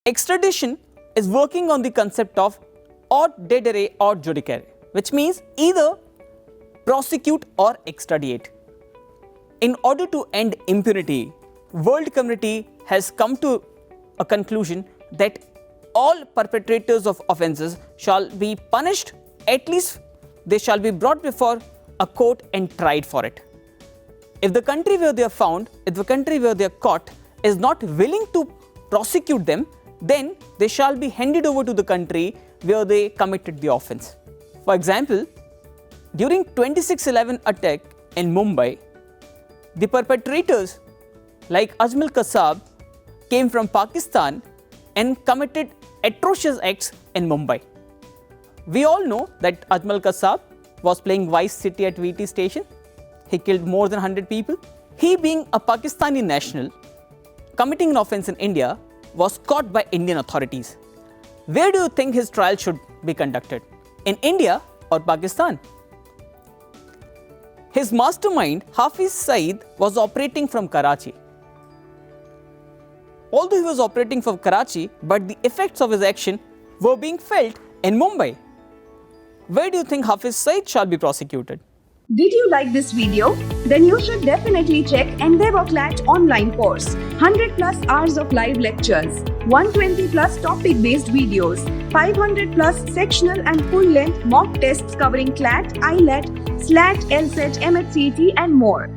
Extradition is working on the concept of aut dedere aut judicare, which means either prosecute or extradite. In order to end impunity, world community has come to a conclusion that all perpetrators of offences shall be punished, at least they shall be brought before a court and tried for it. If the country where they are found, if the country where they are caught is not willing to prosecute them, then they shall be handed over to the country where they committed the offence. For example, during 26/11 attack in Mumbai, the perpetrators like Ajmal Kasab came from Pakistan and committed atrocious acts in Mumbai. We all know that Ajmal Kasab was playing Vice City at VT station. He killed more than 100 people. He, being a Pakistani national, committing an offence in India, was caught by Indian authorities. Where do you think his trial should be conducted? In India or Pakistan? His mastermind, Hafiz Saeed, was operating from Karachi. Although he was operating from Karachi, but the effects of his action were being felt in Mumbai. Where do you think Hafiz Saeed shall be prosecuted? Did you like this video? Then you should definitely check EndeavorClat online course. 100 plus hours of live lectures, 120 plus topic based videos, 500 plus sectional and full length mock tests covering CLAT, ILET, SLAT, LSAT, MHCET and more.